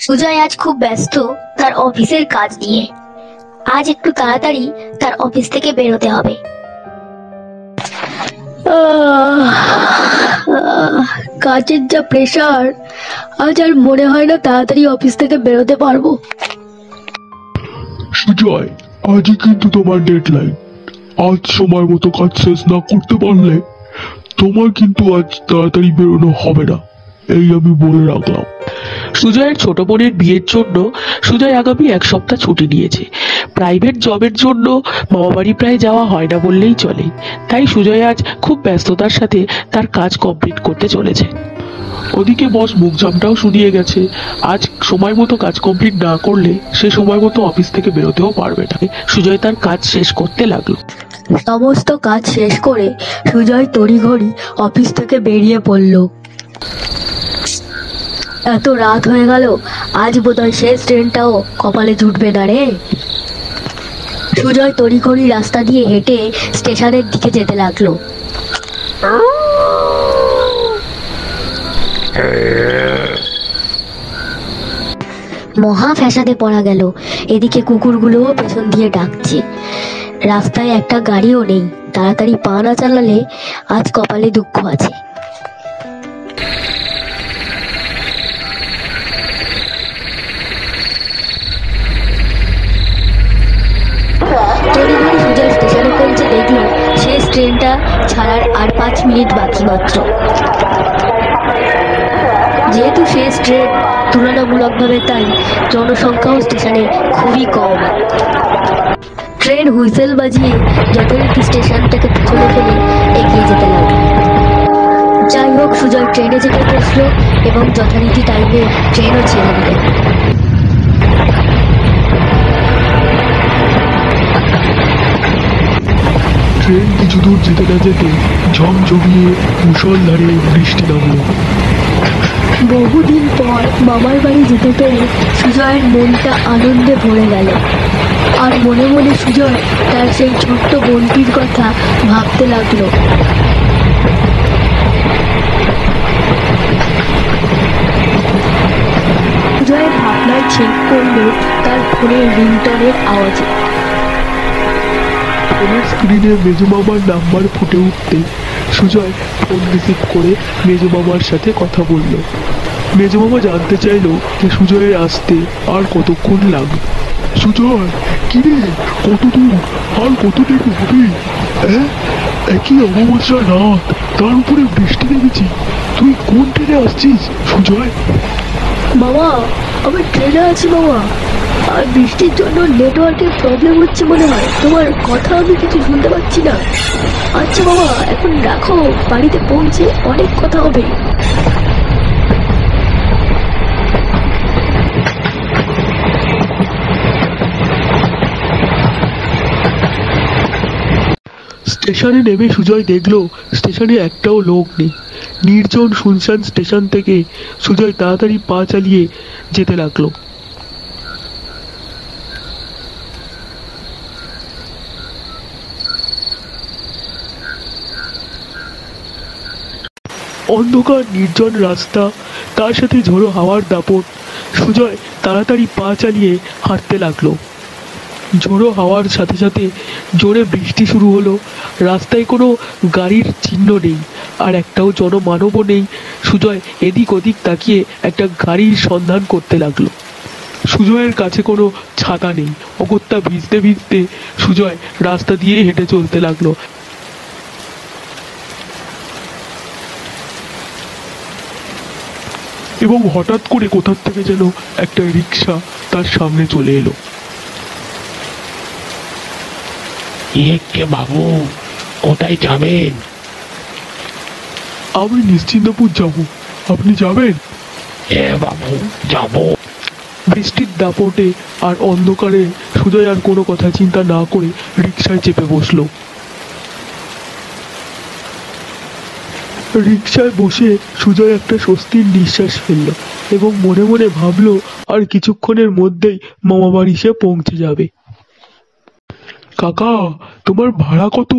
সুজয় আজ খুব ব্যস্ত তার অফিসের কাজ নিয়ে। আজ একটু তাড়াতাড়ি তার অফিস থেকে বেরোতে হবে। কাজের যা প্রেসার, আজ আর মনে হয় না তাড়াতাড়ি অফিস থেকে বেরোতে পারবো। সুজয়, আজই কিন্তু তোমার ডেডলাইন। আজ সময় মতো কাজ শেষ না করতে পারলে তোমার কিন্তু আজ তাড়াতাড়ি বেরোনো হবে না, এই আমি বলে রাখলাম। সুজয়ের ছোট বোনের বিয়ের জন্য সুজয় আগামী এক সপ্তাহ ছুটি নিয়েছে। প্রাইভেট জবের জন্য মামাবাড়ি প্রায় যাওয়া হয় না বললেই চলে। তাই সুজয় আজ খুব ব্যস্ততার সাথে তার কাজ কমপ্লিট করতে চলেছে। ওদিকে বস মুখজামটাও শুনিয়ে গেছে, আজ সময় মতো কাজ কমপ্লিট না করলে সে সময় মতো অফিস থেকে বেরোতেও পারবে না। সুজয় তার কাজ শেষ করতে লাগলো। সমস্ত কাজ শেষ করে সুজয় তড়িঘড়ি অফিস থেকে বেরিয়ে পড়ল। এত রাত হয়ে গেল, আজ বোধহয় শেষ ট্রেনটাও কপালে জুটবে না রে। সুজয় তড়িঘড়ি রাস্তা দিয়ে হেঁটে স্টেশনের দিকে যেতে লাগলো। মহা ফ্যাসাদে পড়া গেল। এদিকে কুকুরগুলোও পেছন দিয়ে ডাকছে। রাস্তায় একটা গাড়িও নেই। তাড়াতাড়ি পা না চালালে আজ কপালে দুঃখ আছে। তড়িঘড়ি সুজয় স্টেশনে পৌঁছে দেখলো শেষ ট্রেনটা ছাড়ার আর 5 মিনিট বাকি মাত্র। যেহেতু শেষ ট্রেন, তুলনামূলকভাবে তাই জনসংখ্যাও স্টেশনে খুবই কম। ট্রেন হুইসেল বাজিয়ে যথারীতি স্টেশনটাকে পিছনে ফেলে এগিয়ে যেতে লাগলো। যাই হোক, সুজয় ট্রেনে চেপে বসলো এবং যথারীতি টাইমে ট্রেনও ছেড়ে দিল। ট্রেন কিছু দূর যেতে না যেতে ঝমঝমিয়ে মুষলধারে বৃষ্টি নামলো। বহুদিন পর মামার বাড়ি যেতে পেরে সুজয়ের মনটা আনন্দে ভরে গেল। আর মনে মনে সুজয় তার সেই ছোট্ট বোনটির কথা ভাবতে লাগলো। সুজয়ের ভাবনায় ছেদ করলো তার ফোনের রিংটনের আওয়াজে। ফোনের স্ক্রিনে মেজো মামার নাম্বার ফুটে উঠতে সুজয় ফোন রিসিভ করে মেজো মামার সাথে কথা বলল। মেজো মামা জানতে চাইলো যে সুজয়ের আসতে আর কতক্ষণ লাগবে। সুজয়, কিরে, কত দূর আর কত দেরি হবে? একই অমাবস্যা রাত, তার উপরে বৃষ্টি নেমেছি। তুই কোন ট্রেনে আসছিস সুজয়? মামা, আমি ট্রেনে আছি মামা। আর বৃষ্টির জন্য নেটওয়ার্কের প্রবলেম হচ্ছে মনে হয়। তোমার কথা আমি কিছু শুনতে পাচ্ছি না। আচ্ছা বাবা, এখন রাখো, বাড়িতে পৌঁছে অনেক কথা হবে। স্টেশনে নেমে সুজয় দেখলো স্টেশনে একটাও লোক নেই। নির্জন শুনশান স্টেশন থেকে সুজয় তাড়াতাড়ি পা চালিয়ে যেতে লাগলো। অন্ধকার নির্জন রাস্তা, তার সাথে ঝোড়ো হাওয়ার দাপট। সুজয় তাড়াতাড়ি পা চালিয়ে হাঁটতে লাগলো। ঝোড়ো হাওয়ার সাথে সাথে জোরে বৃষ্টি শুরু হলো। রাস্তায় কোনো গাড়ির চিহ্ন নেই, আর একটাও জনমানবও নেই। সুজয় এদিক ওদিক তাকিয়ে একটা গাড়ির সন্ধান করতে লাগলো। সুজয়ের কাছে কোনো ছাতা নেই। অগত্যা ভিজতে ভিজতে সুজয় রাস্তা দিয়ে হেঁটে চলতে লাগলো। এবং হঠাৎ করে কোথার থেকে যেন একটা রিক্সা তার সামনে চলে এলো। কে বাবু, কোথায় যাবেন? আমি নিশ্চিন্তপুর যাব, আপনি যাবেন? বাবু, যাব। বৃষ্টির দাপটে আর অন্ধকারে সুজয় আর কোনো কথা চিন্তা না করে রিক্সায় চেপে বসলো। রিক্সায় বসে সুজয় একটা স্বস্তির নিঃশ্বাস ফেলল এবং মনে মনে ভাবলো আর কিছুক্ষণের মধ্যেই মামাবাড়ি সে পৌঁছে যাবে। কাকা, তোমার ভাড়া কত?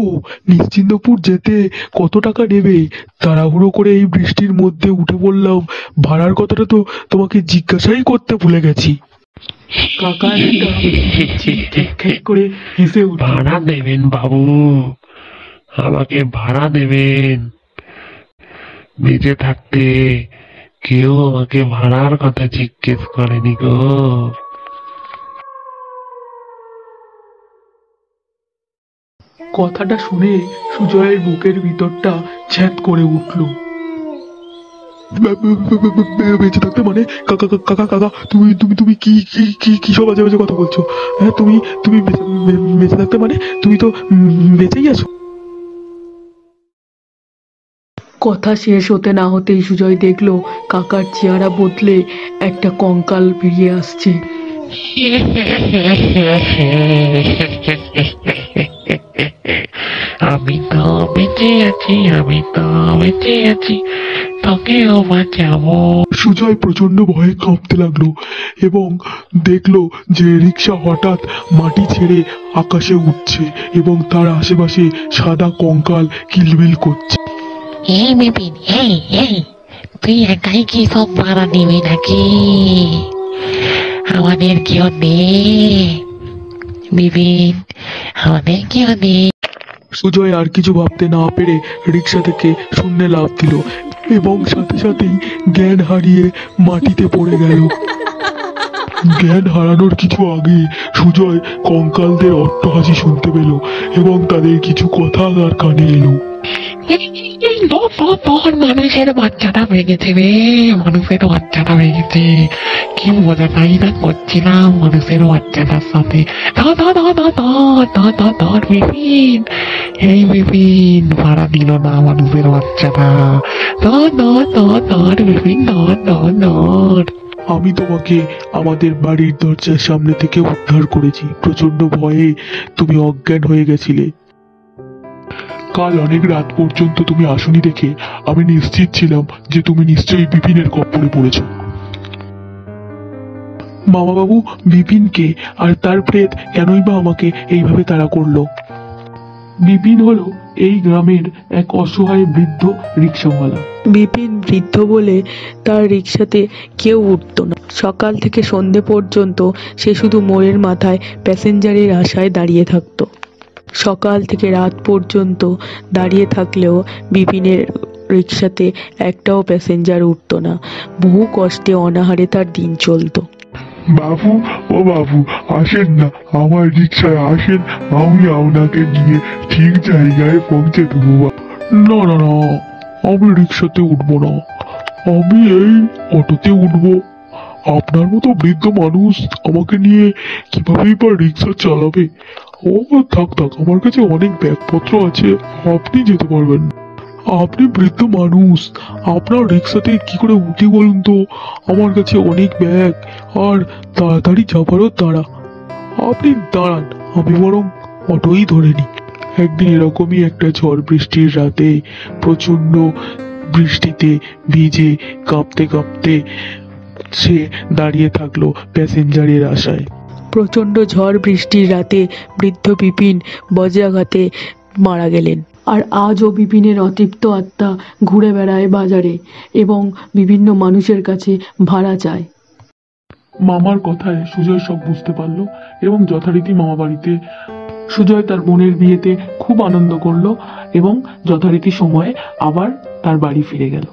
নিশ্চিন্দপুর যেতে কত টাকা নেবে? তাড়াহুড়ো করে এই বৃষ্টির মধ্যে উঠে পড়লাম, ভাড়ার কথাটা তো তোমাকে জিজ্ঞাসাই করতে ভুলে গেছি। কাকা একটা খ্যাক করে হেসে উঠল। ভাড়া দেবেন বাবু, আমাকে ভাড়া দেবেন। বেঁচে থাকতে কেউ আমাকে ভাড়ার কথা জিজ্ঞেস করেনি গো। কথাটা শুনে সুজয়ের বুকের ভিতরটা ছ্যাদ করে উঠল। বেঁচে থাকতে মানে? কাকা কাকা কাকা, তুমি তুমি তুমি কি কি কি কি সব বাজে বাজে কথা বলছো? হ্যাঁ, তুমি তুমি বেঁচে থাকতে মানে? তুমি তো বেঁচেই আছো। কথা শেষ হতে না হতেই সুজয় দেখলো কাকার চেহারা বদলে একটা কঙ্কাল বেরিয়ে আসছে। আমি তো বেঁচে আছি, আমি তো বেঁচে আছি, তোকেও বাঁচাবো। সুজয় প্রচন্ড ভয়ে কাঁপতে লাগলো এবং দেখলো যে রিক্সা হঠাৎ মাটি ছেড়ে আকাশে উঠছে এবং তার আশেপাশে সাদা কঙ্কাল কিলবিল করছে। এই বিপিন, এই এই, তুই একাই কি সব ভাড়া নিবি নাকি? আমাদের কেউ নেই বিপিন, আমাদের কেউ নেই। সুজয় আর কিছু ভাবতে না পেরে রিক্সা থেকে শূন্যে লাফ দিল এবং সাথে সাথেই জ্ঞান হারিয়ে মাটিতে পড়ে গেল। জ্ঞান হারানোর কিছু আগে সুজয় কঙ্কালদের অট্টহাসি শুনতে পেল এবং তাদের কিছু কথা তার কানে এলো। মানুষের বাচ্চাটা ভেঙেছে রে, মানুষের বাচ্চাটা ভেঙেছে। কি মজা তাই না করছিলাম মানুষের বাচ্চাটার সাথে। ধর বিপিন, এই বিপিন ভাড়া দিল না মানুষের বাচ্চাটা। ধর বিপিন, ধর। আমি তোমাকে আমাদের বাড়ির দরজার সামনে থেকে উদ্ধার করেছি। প্রচন্ড ভয়ে তুমি অজ্ঞান হয়ে গেছিলে। কাল অনেক রাত পর্যন্ত তুমি আসনি দেখে আমি নিশ্চিত ছিলাম যে তুমি নিশ্চয়ই বিপিনের কপ্পরে পড়েছো। মামা বাবু, বিপিনকে আর তার প্রেত কেনই বা আমাকে এইভাবে তাড়া করলো? বিপিন হলো এই গ্রামের এক অসহায় বৃদ্ধ রিক্সাওয়ালা। বিপিন বৃদ্ধ বলে তার রিক্সাতে কেউ উঠত না। সকাল থেকে সন্ধে পর্যন্ত সে শুধু মোড়ের মাথায় প্যাসেঞ্জারের আশায় দাঁড়িয়ে থাকতো। সকাল থেকে রাত পর্যন্ত দাঁড়িয়ে থাকলেও বিপিনের রিক্সাতে একটাও প্যাসেঞ্জার উঠতো না। বহু কষ্টে অনাহারে তার দিন চলতো। বাবু, ও বাবু, আসেন না, আমার রিক্সায় আসেন, আমি আপনাকে নিয়ে ঠিক জায়গায় পৌঁছে দেবো। না না না, আমি রিক্সাতে উঠবো না, আমি এই অটোতে উঠবো। আপনার মতো বৃদ্ধ মানুষ আমাকে নিয়ে কিভাবেই বা রিক্সা চালাবে? ও থাক থাক, আমার কাছে অনেক ব্যাগপত্র আছে, আপনি যেতে পারবেন। আপনি বৃদ্ধ মানুষ, আপনার রিক্সাতে কি করে উঠি বলুন তো? আমার কাছে অনেক ব্যাগ আর তাড়াতাড়ি যাবারও তাড়া। আপনি দাঁড়ান, আমি বরং অটোই ধরে নিই। একদিন এরকমই একটা ঝড় বৃষ্টির রাতে প্রচন্ড বৃষ্টিতে ভিজে কাঁপতে কাঁপতে সে দাঁড়িয়ে থাকলো প্যাসেঞ্জারের আশায়। প্রচণ্ড ঝড় বৃষ্টির রাতে বৃদ্ধ বিপিন বজ্রাঘাতে মারা গেলেন। আর আজও বিপিনের অতৃপ্ত আত্মা ঘুরে বেড়ায় বাজারে এবং বিভিন্ন মানুষের কাছে ভাড়া চায়। মামার কথায় সুজয় সব বুঝতে পারলো এবং যথারীতি মামা বাড়িতে সুজয় তার বোনের বিয়েতে খুব আনন্দ করলো এবং যথারীতি সময়ে আবার তার বাড়ি ফিরে গেল।